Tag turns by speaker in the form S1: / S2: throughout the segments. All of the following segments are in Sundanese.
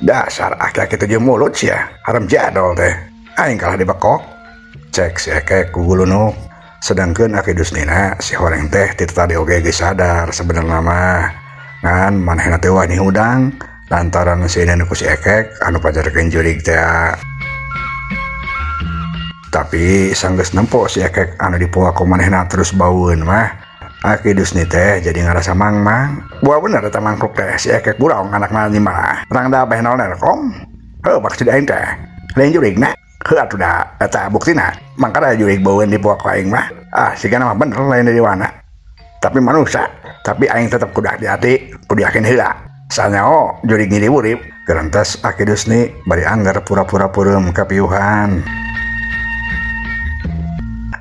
S1: Dasar aki-aki tujuh mulut sih ya, haram jadol teh. Aing kalah dibekok. Cek si Ekek ku gulunuk. Sedangkan aki Dusnina si horeng teh tidak tadi oge sadar sebenarnya mah ngan manehna teh wani hudang lantaran si nenek si Ekek anu pajarkeun jurig teh. Tapi sanggeus nempo si Ekek anu dipuak ku manehna terus baueun mah aki Dusni teh jadi ngarasa mangmang. Buah bener eta mangkruk teh si Ekek buraung anakna di mana rang da beh nol kom. Heuh maksud aing teh lain jurigna. Heuh atuh da eta buktina mangkara jurig baueun dipuak ku aing mah. Sigana mah bener lain dari mana. Tapi manusia, tapi aing tetep kudu hati-hati, kudu yakin heula. Soalnya jurig ngiri urip, gerentes aki Dusni bari anggar pura-pura pureum kapiuhan.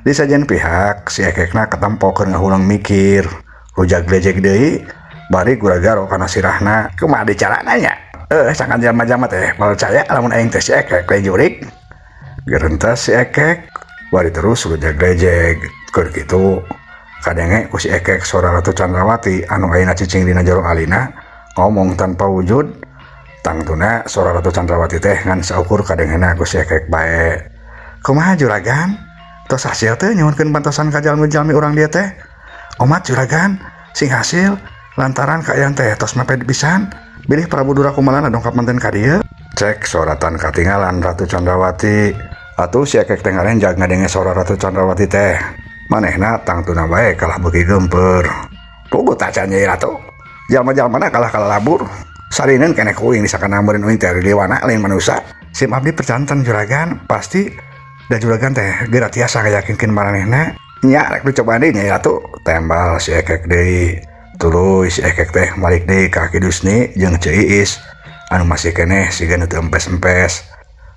S1: Di sajian pihak si Ekekna ketempokeun ngahulang mikir, rujag-lejeg deui, bari gura-garo kana sirahna kumaha dicarana nya. Sangan jalma-jalma teh percaya lamun aing teh si Ekek lain jurig. Gerentes si Ekek bari terus rujag-lejeg. Keur kitu kadenge ku si Ekek sora Ratu Candrawati anu ayeuna cicing dina jero alina ngomong tanpa wujud. Tangtuna sora Ratu Candrawati teh ngan saukur kadengena ku si Ekek bae. Kumaha juragan? Tos hasil teh nyuhunkeun pantosan ka jalmi-jalmi urang dia teh. Omat juragan, sing hasil lantaran kaayaan teh tos mepet pisan. Bilih Prabu Durakumalana dongkap manten ka dieu. Cek soratan katinggalan Ratu Candrawati. Atuh si Ekek teh ngarenjag ngadenge sora Ratu Candrawati teh. Manehna tangtuna bae kalah beuki gempeur. Puguh tacan Nyai Ratu. Jalma-jalmana kalah labur. Sarinen keneh kuing disakanameureun uing teh dewana lain manusia. Sim abdi percanten juragan pasti dan juragan teh geura tiasa ngayakinkeun maranehna nya rek dicoba deui Nyai Ratu. Tembal si Ekek deui. Tuluy si Ekek teh balik deui ka Ki Dusni jeung Ceu Iis anu masih keneh siga nu teu empes-empes.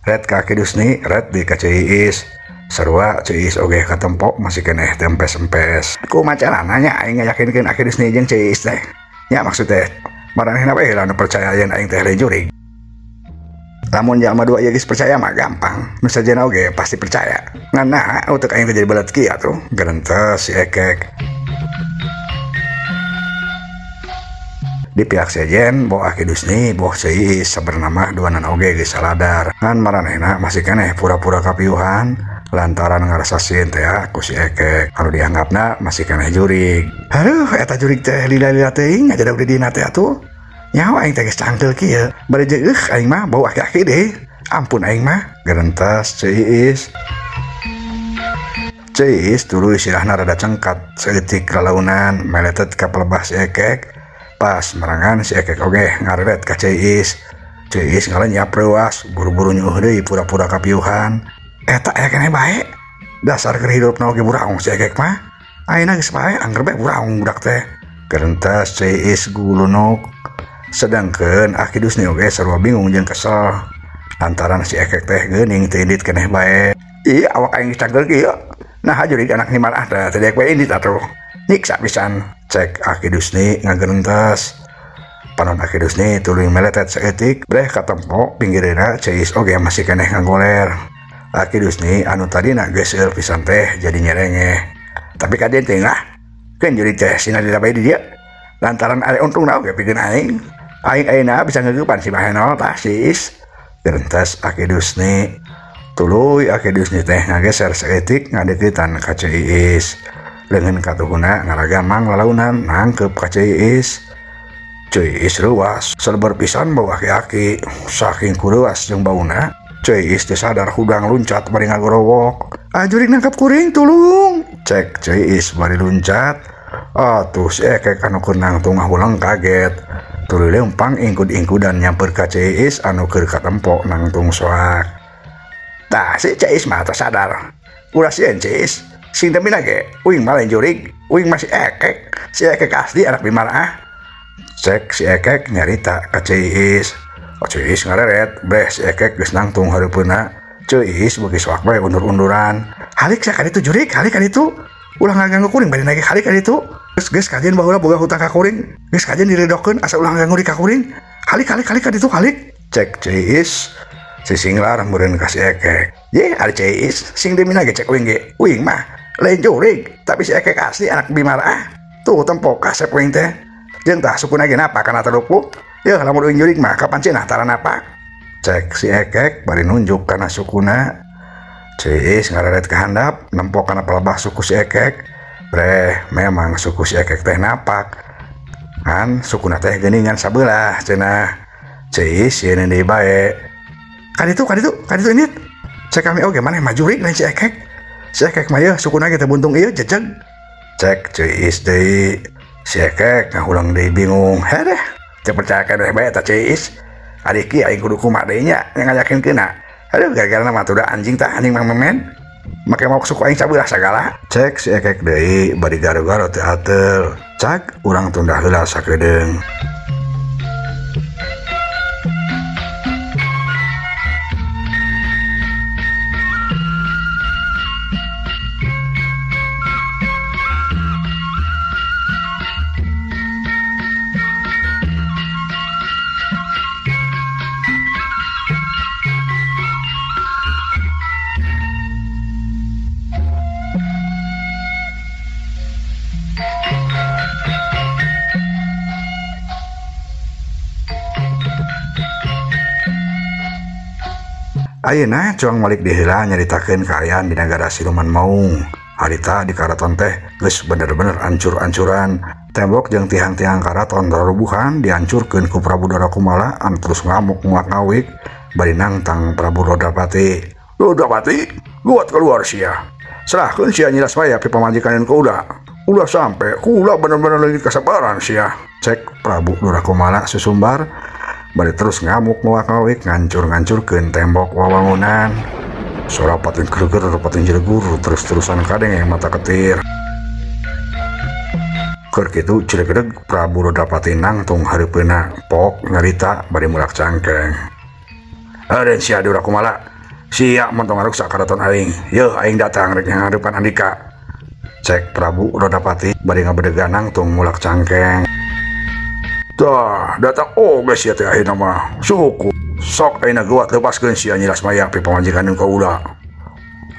S1: Red ka Ki Dusni, red di ka Ceu Iis. Sarua Ceu Iis oge katempo masih keneh teu empes-empes. Kumaha nya aing ngayakinkeun Ki Dusni jeung Ceu Iis teh. Nya maksud teh maranehna bae anu percaya yen aing teh lain jurig. Lamun jalma dua ieu geus percaya mah gampang. Nu sajana oge pasti percaya. Nganna utek aing teh jadi beuleut kieu atuh. Gerentes si Ekek. Di pihak sejen boh Ki Dusni boh Ceu Iis sabenerna duanan oge geus saladar. Ngan maranehna masih keneh pura-pura kapiuhan lantaran ngarasa sieun teh ku si Ekek anu dianggapna masih keneh jurig. Haruh eta jurig teh lila-lila teuing ngajadag di dina teh atuh. Nyawa aing teh geus cangkel kieu. Bari jeung aing mah bau aki-aki deui. Ampun aing mah. Gerentas Ceu Iis. Ceu Iis tuluy sirahna rada cengkat saeutik kalaunan meletet ka pelebah si Ekek. Pas merangan si Ekek oge ngareret ka Ceu Iis. Ceu Iis ngalenyap reuas buru-buru nyuh deui pura-pura kapiuhan. Eta aya keneh bae. Dasar keur hidupna oge buraung si Ekek mah. Ayeuna geus bae angger bae buraung budak teh. Gerentas Ceu Iis gulunuk. Sedangkan Ki Dusni oge sarua bingung jeung kesel lantaran si Ekek teh geuning teu indit keneh bae. Iya awak aing cangkel kieu. Nah jurig anak ni marah teh teu deuk bae indit atuh. Nyiksa pisan. Cek Ki Dusni ngagerentas. Panon Ki Dusni tuluy meletet saeutik breh katempo pinggireuna Ceu Iis oge masih keneh ngagoler. Ki Dusni anu tadina geus seueur pisan teh jadi nyerengeh. Tapi kaden teh lah. Keun jurig teh sina di bae di dieu. Lantaran ade untungna oge pikeun aing. Aing ayeuna bisa ngeupan si Bahenol tah si Iis. Gerentas Ki Dusni. Tuluy Ki Dusni teh ngageser saeutik ngadeuketan ka Ceu Iis. Leungeun katuhuna ngaragamang lalaunan nangkep ka Ceu Iis. Ceu Iis reuas serber pisan bau aki-aki. Saking kureuas jeung bauna, Ceu Iis teh sadar hudang luncat bari ngagorowok. Jurig nangkep kuring tulung. Cek Ceu Iis bari luncat. Atuh si Ekek anu keur nangtung ngahulang kaget. Tuluy leumpang ingkud-ingkudan nyamper ka Ceu Iis anu keur katempo nangtung soak. Tah si Ceu Iis mah sadar. Ulah sieun Ceu Iis. Sing demina ge uing mah lain jurig. Uing masih Ekek. Si Ekek asli anak Bimaraah. Cek si Ekek nyarita ka Ceu Iis. Ceu Iis ngareret breh si Ekek geus nangtung hareupeuna. Ceu Iis beuki soak bae undur-unduran. Halik sak ka ditu jurig, halik ka ditu. Ulah ngaganggu kuring bari nage halik ka ditu. Geus kajen baheula boga hutang ka kuring. Geus kajen diredokeun asa ulah ngaganggu di ka kuring. Halik ka ditu halik. Cek Ceu Iis. Si Singlar meureun ka si Ekek. Ye ari Ceu Iis sing demina ge cek uing ge. Uing mah lain jurig, tapi si Ekek asli anak Bimaraah. Tuh tempo kasep uing teh. Jeung tah sukuna ge napa kana terupu. Yeuh lamun uing jurig mah kapan cenah tara napa. Cek si Ekek bari nunjuk kana sukuna. Ciis ngareret ke handap nempok kana pelebah suku si Ekek. Memang suku si Ekek teh napak kan sukuna teh geuningan sabelah cenah. Ciis yeun deui bae. Kan itu ini cek kami oge maneh maju ri lain si Ekek. Si Ekek mah yeuh sukuna ge teh buntung ieu jejeg. Cek Ciis deui. Si Ekek ngahulang deui bingung. Heh teu percaya keneh bae eta Ciis. Adik ieu aing kudu kumaha deui nya ngayakinkeunna. Aduh gara-gara nama tuh anjing tak anjing mang memen. Make mau suku aing sabelah sagala. Cek si Ekek deui bari garo-garo teu atel. Cak urang tunda heula sakedeung. Ayeuna coang malik diheula nyaritakeun kaayaan di nagara Siluman Maung. Harita di karaton teh geus bener-bener ancur-ancuran. Tembok jeung tiang-tiang karaton rarubuhan dihancurkeun ku Prabu Darakumala anu terus ngamuk nguak ngawik bari nangtang Prabu Rodapati. Rodapati, guat keluar sia. Serahkeun sia Nyi Lasmaya pi pamajikaneun ku ulah sampe kula bener-bener leungit kasabaran sia. Cek Prabu Darakumala susumbar bari terus ngamuk nguak ngawik ngancur-ngancurkeun tembok wawangunan. Suara pating greger pating jelegur terus-terusan kadenge mata ketir. Keur kitu cilegedeg Prabu Rodapati nangtung hareupeuna pok nyarita bari mulak cangkeng. Aden sia Darakumala, sia montong ngaruksa karaton aing. Yeuh aing datang rek ngahareupan Andika. Cek Prabu Rodapati bari ngabedegan nangtung mulak cangkeng. Dah datang oge sia teh ayeuna mah. Suku sok ayeuna guat lepaskeun sia Nyi Lasmaya pi pamajikaneun ka ulah.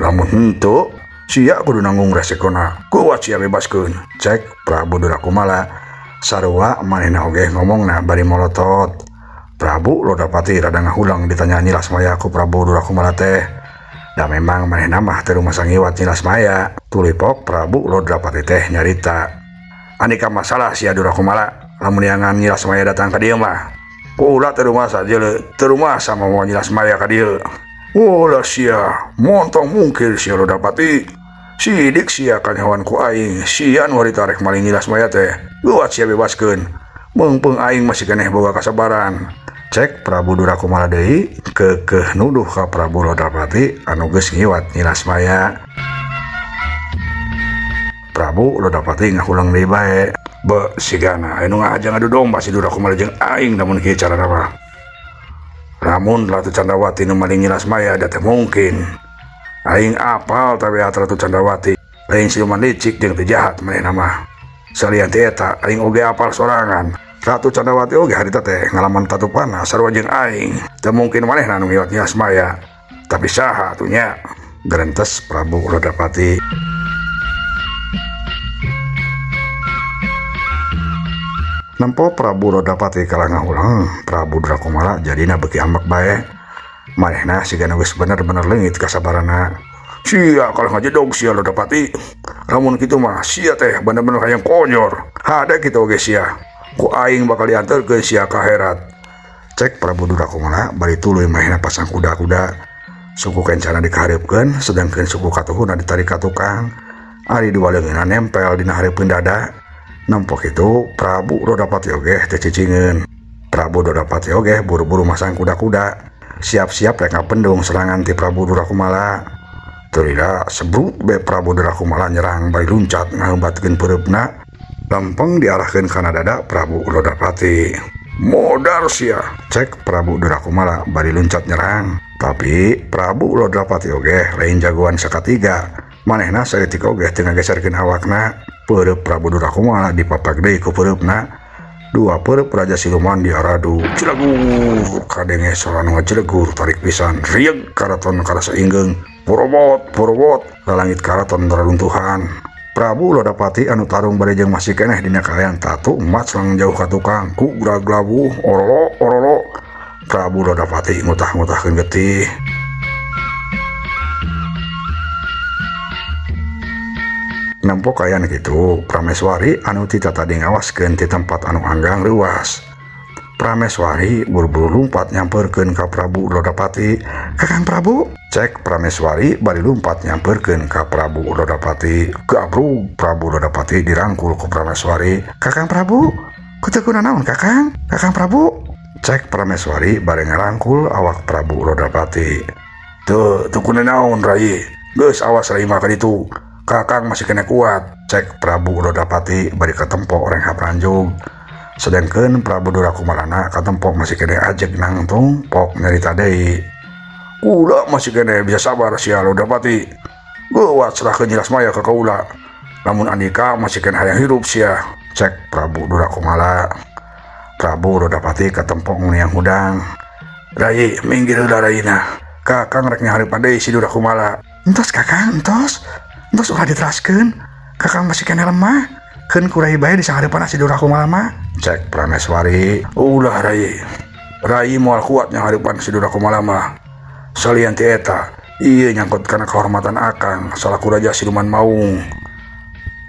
S1: Lamun henteu sia kudu nanggung resikona. Guat sia bebaskeun. Cek Prabu Darakumala sarua manehna oge ngomongna bari molotot. Prabu Rodapati rada ngahulang ditanya Nyi Lasmaya ku Prabu Darakumala teh. Da memang manehna mah teu rumasa ngiwat Nyi Lasmaya. Tulipok Prabu Rodapati teh nyarita. Andika masalah sia Darakumala. Lamun yangan Nyi Lasmaya datang ka dieu mah ulah teu rumasa jeuleu teu rumasa mau Nyi Lasmaya ka dieu. Ulah sia montong mungkir sia Rodapati. Sidik sia kanyawan ku aing sia nu harita rek maling Nyi Lasmaya teh. Guat sia bebaskeun. Meungpeung aing masih keneh boga kasabaran. Cek Prabu Darakumala deui keukeuh nuduh ka Prabu Rodapati anu geus ngiwat Nyi Lasmaya. Prabu Rodapati ngahulang deui bae. Be sigana anu ngajang adu domba si Darakumala jeung aing namun kieu carana mah. Lamun Ratu Candrawati nu maling Nyi Lasmaya da teh mungkin. Aing apal tabeat Ratu Candrawati. Lain siluman licik jeung teu jahat manehna mah. Salian teh eta aing oge apal sorangan. Ratu Candrawati oge harita teh ngalaman tatupana sarua jeung aing. Teu mungkin manehna nu ngiwat Nyi Lasmaya. Tapi saha atuh nya? Gerentes Prabu Rodapati. Nempo Prabu Rodapati kala ngahulang Prabu Darakumala jadina beuki ambek bae. Manehna sigana geus bener-bener leungit kasabarana. Sia kalau ngajedog sia Rodapati. Lamun kitu mah sia teh bener-bener hayang konyor. Hade kitu oge sia. Ku aing bakal dianterkeun sia ka akhirat. Cek Prabu Darakumala bari tuluy manehna pasang kuda-kuda. Suku kencana dikahareupkeun sedangkeun suku katuhuna ditarik ka tukang. Ari diwaleungeunna nempel dina hareupeun dada. Nampok itu Prabu Rodapati oge teu cicingeun. Prabu Rodapati oge buru-buru masang kuda-kuda siap-siap rek ngapendung serangan ti Prabu Darakumala. Tulila sebruk be Prabu Darakumala nyerang bari luncat ngaheumbatkeun peureupna lempeng diarahkeun kana dada Prabu Rodapati. Modar sia, cek Prabu Darakumala bari luncat nyerang. Tapi Prabu Rodapati oge lain jagoan sakatiga. Manehna saeutik oge teu ngageserkeun awakna. Peureub Prabu Darakumala dipapak deui ku peureupna. Dua peureub Raja Siluman diaradu. Cilegur kadenge sorana ngacelegur tarik pisan rieg karaton karasa inggeung. Porobot lalangit karaton raruntuhan. Prabu Rodapati anu tarung bade jeung masih keneh dina kaayaan tatu emat selang jauh ka tukang ku graglabuh orolo Prabu Lodapati ngutah-ngutahkeun getih. Nampo kayan gitu, Prameswari anu tita tadi ngawaskeun ti tempat anu anggang ruas. Prameswari buru-buru lumpat nyamperkeun ka Prabu Lodapati. "Kakang Prabu," cek Prameswari bari lumpat nyamperkeun ka Prabu Lodapati. Gabrug Prabu Lodapati dirangkul ku Prameswari. "Kakang Prabu, kudu kunaon Kakang? Kakang Prabu," cek Prameswari bari ngarangkul awak Prabu Lodapati. "Tuh kunaon Rai? Geus awas Rai mah ka ditu. Kakang masih kena kuat," cek Prabu Lodapati bari katempo renghap ranjug. Sedangkan Prabu Durakumalana katempo masih kena ajek nangtung pok nyarita deui. "Kula masih kena bisa sabar sia Lodapati. Geuwat serahkeun jelas maya ka kaula. Lamun Andika masih kena hayang hirup sia," cek Prabu Durakumala. Prabu Lodapati katempo nguniang hudang. "Rai, minggir heula Raina. Kakang rek ngahareupan deui si Durakumala." "Entos Kakang, entos. Entos ulah diteraskeun. Kakang masih kena lemah. Keun kurai bae disangareupan si Durakumala mah," cek Prameswari. "Ulah Rai moal kuat ngahareupan si Durakumala mah. Salian ti eta, ieu nyangkut kana kehormatan Akang salaku Raja Siluman Maung.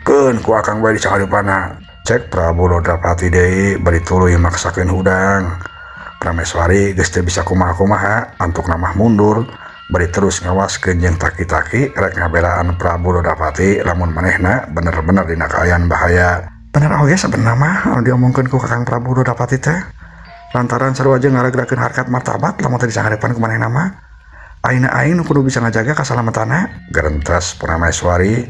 S1: Keun ku Akang bae disangareupanna," cek Prabu Lodapati deui bari tuluy maksakeun hudang. Prameswari geus teu bisa kumaha-kumaha antuk namah mundur bari terus ngawaskeun jeung taki-taki rek ngabelaan Prabu Lodapati lamun manehna bener-bener dina kaayaan bahaya. "Bener oge sabenerna mah anu diomongkeun ku Kakang Prabu Lodapati teh. Lantaran sarua jeung ngarageurakeun harkat martabat lamun teu disangarepan ku manehna mah. Ayeuna aing nu kudu bisa ngajaga kasalamatanna," gerentres Prameswari.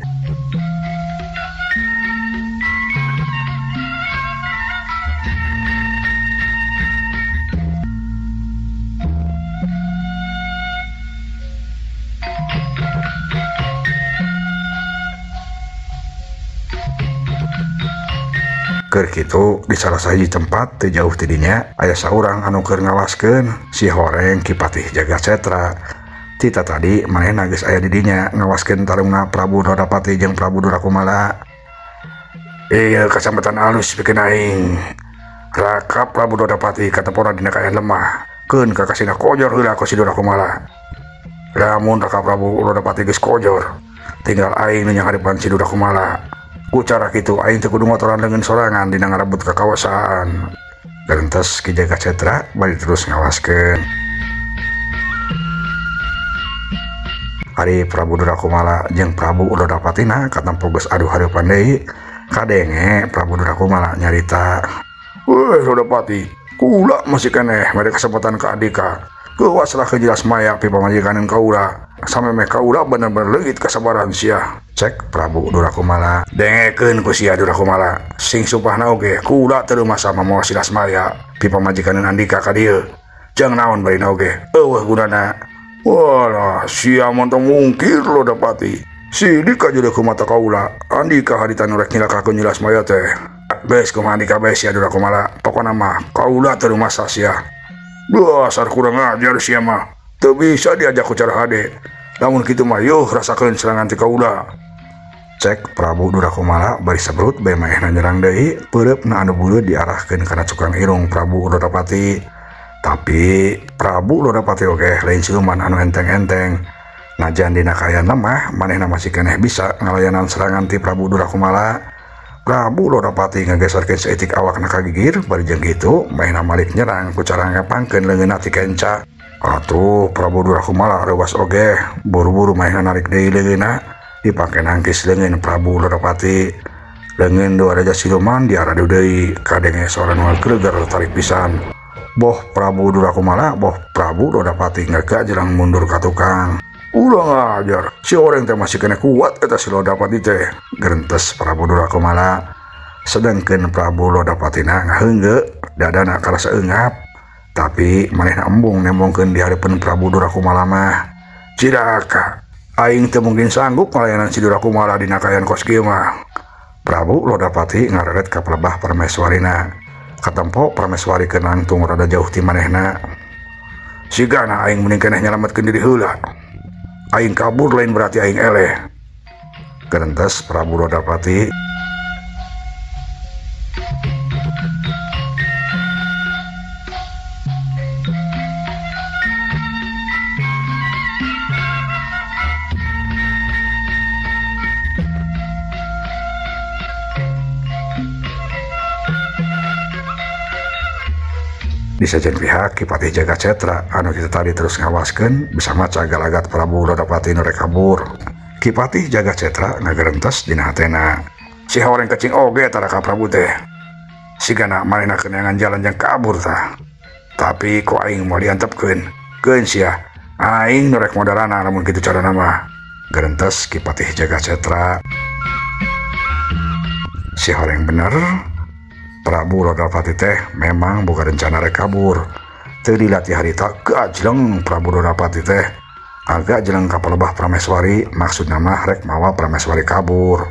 S1: Keur kitu di salah sahiji tempat teu jauh ti dinya aya saurang anu keur ngawaskeun si Horeng Kipatih Jagasetra. Tita tadi manehna geus aya di dinya ngawaskeun tarungna Prabu Lodapati jeung Prabu Durakumala. "Ieu kasambetan alus pikeun aing. Raka Prabu Lodapati katepona dina kaayaan lemah. Keun kakasina kojor heula ku si Durakumala. Lamun Raka Prabu Lodapati geus kojor, tinggal aing nu nyangareupan si Durakumala. Ku cara kitu aing teu kudu ngotoran leungeun sorangan dina ngarebut kakawasan," gerentres Ki Jagasetra bari terus ngawaskeun. Ari Prabu Durakumala jeung Prabu Lodapatina katempo geus adu hareupan deui, kadenge Prabu Durakumala nyarita. "Weh Lodapati, kula masih keneh mere kesempatan ka Andika. Geuwas lah jelas maya pi pamajikaneun kaula. Samemeh kaula bener-bener leungit kasabaran sia," cek Prabu Durakumala. "Dengekeun ku sia Durakumala, sing supahna oge kula teu masa mamoal silas maya pi pamajikaneun Andika ka dieu. Jeung naon barina oge eueuh gunana." "Walah, sia montong mungkir Lodapati. Sidik aja deh ku mata kaula. Andika harita nu rek nyilakakeun nyilas maya teh. Beus kumaha Andika bae sia Durakumala. Pokona mah kaula teu masa sia. Dasar kurang ajar sia mah. Teu bisa diajak ku cara hade. Lamun kitu mah yuh rasakeun serangan ti kaula," cek Prabu Durakumala bari sabrut bae maehna nyerang deui. Peureupna anu beureut diarahkeun kana cukang irung Prabu Lodapati. Tapi Prabu Lodapati oge lain siluman anu enteng-enteng. Najan dina kaayaan lemah manehna masih keneh bisa ngalayanan serangan ti Prabu Durakumala. Prabu Lodapati ngageserkeun saeutik awakna ka gigir bari jeung kitu maehna malik nyerang ku cara ngepangkeun leungeunna ti kenca. Atuh Prabu Durakumala reuwas oge buru-buru maehna narik deui leungeunna dipake nangkis leungeun Prabu Lodapati. Leungeun dua raja siluman diaradu deui kadenge sora nu greuger tarik pisan. Boh Prabu Durakumala, boh Prabu Lodapati ngagajelang mundur ka tukang. "Ulah ngajar, si orang teh masih kena kuat eta si Lodapati teh," gerentres Prabu Durakumala. Sedangkeun Prabu Lodapatina ngaheungge dadana karasa eungap, tapi manehna embung nembongkeun di hareupeun Prabu Durakumala mah. "Cilaka, aing teu mungkin sanggup ngalayanan si Durakumala dina kaayaan kos kieu mah." Prabu Lodapati ngareret ka pelebah Prameswarina. Katempo Prameswari keur nangtung rada jauh ti manehna. "Sigana aing mending keneh nyalametkeun diri heula. Aing kabur lain berarti aing eleh," gerentres Prabu Lodapati. Di sajen pihak Ki Patih Jagacetra anu kita tadi terus ngawaskeun bisa maca galagat Prabu Lodapati nu rek kabur. Ki Patih Jagacetra ngagerentes dina hatena, si horeng kecing oge tara ka Prabu teh. Sigana manehna keneangan jalan jang kabur tah. Tapi ku aing mau diantepkeun. Keun sia, aing nu rek modalana lamun kitu carana mah. Gerentes Ki Patih Jagacetra. Si horeng bener, Prabu Lodapati teh memang boga rencana rek kabur. Teu dilatih harita gajleng Prabu Lodapati teh agak jeleng ka palebah Prameswari, maksudna mah rek mawa Prameswari kabur.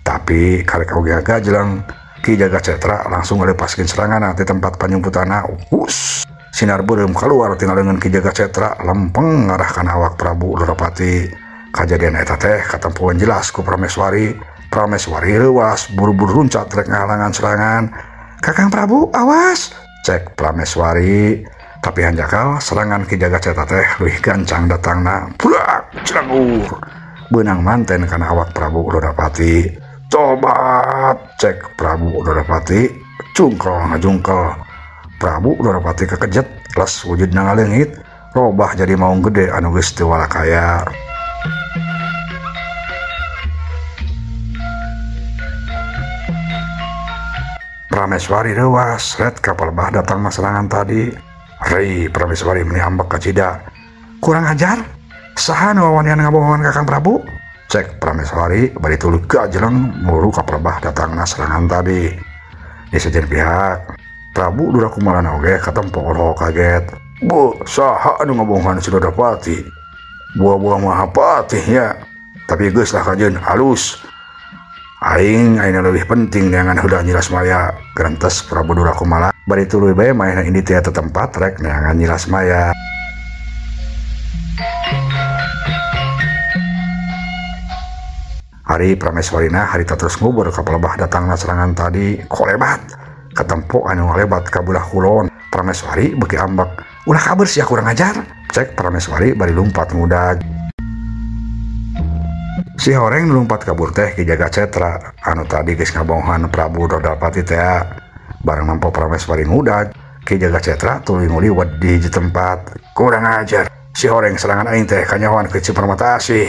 S1: Tapi karek oge gajleng, Ki Jagacetra langsung ngalepaskeun serangan di tempat panyumputana. Hus, sinar beureum kaluar tina leungeun Ki Jagacetra lempeng ngarahkan awak Prabu Lodapati. Kajadian eta teh katempuan jelas ku Prameswari. Prameswari leuwas buru-buru runcat rek ngahalangan serangan. "Kakang Prabu, awas!" cek Prameswari. Tapi hanjakal serangan Ki Jagacetra teh leuwih gancang datangna. Blak, cilangur. Beunang manten kana awak Prabu Lodapati. "Tobat!" cek Prabu Lodapati. Cungkel ngajungkel. Prabu Lodapati kakejet les wujudna ngaleungit, robah jadi maung gede anu geus teu walakaya. Prameswari leuwas ret ka palebah datang serangan tadi. Rei Prameswari meuni ambek ka Cida. "Kurang ajar, saha nu wawanian ngabohongan Kakang Prabu?" cek Prameswari bari tuluy gajleng mulu ka palebah datangna serangan tadi. Di sajen pihak Prabu Durakumalana oge katempo oroho kaget. "Bu, saha anu ngabohongan si Lodapati? Buah-buah Mahapati ya. Tapi geus lah kajeun halus. Aing ayeuna leuwih penting neangan heula Nyiras Maya," gerentes Prabu Durakumala. Bari tuluy bae maenna indi teh teu tempat rek neangan Nyiras Maya. Hari Prameswarina harita terus ngubur ka palebah datangna serangan tadi. Kolebat katempo anu ngalebat ka belah kulon. Prameswari beuki ambek. "Ulah kabur sia kurang ajar," cek Prameswari bari lumpat ngudag. Si horeng lumpat kabur teh Ki Jagacetra anu tadi geus ngabohongan Prabu Lodapati teh. Bareng nampo Prameswari ngudag, Ki Jagacetra tuluy nguliwat di hiji tempat. "Kurang ajar, si horeng serangan aing teh kanyahoan ke Cipermata Asih.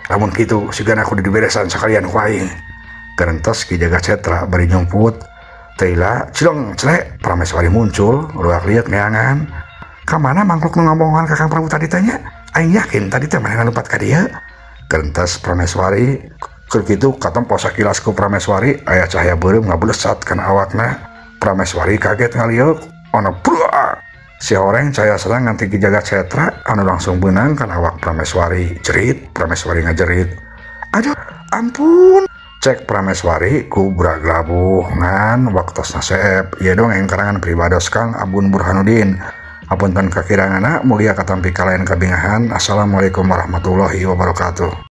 S1: Lamun kitu sigana kudu diberesan sakalian ku aing." Gerentes Ki Jagacetra bari nyumput. Teila cileng celek Prameswari muncul luak liat neangan. "Ka mana mangkluk nu ngabohongan Kakang Prabu tadi teh nya? Aing yakin tadi teh manehna lumpat ka dieu." Gerentes Prameswari. Keur kitu katempo sakilas ku Prameswari aya cahaya beureum ngablesat kana awakna. Prameswari kaget ngaliuk, ona brak. Si horeng cahaya serangan ti Ki Jagacetra anu langsung beunang kana awak Prameswari. Jerit, Prameswari ngajerit. "Aduh, ampun!" cek Prameswari ku braglabuh ngan waktosna seep. Ieu dongeng karangan Pribados Kang Abun Burhanuddin. Apunten kakirangana mulia katampi kalayan kabingahan. Assalamualaikum warahmatullahi wabarakatuh.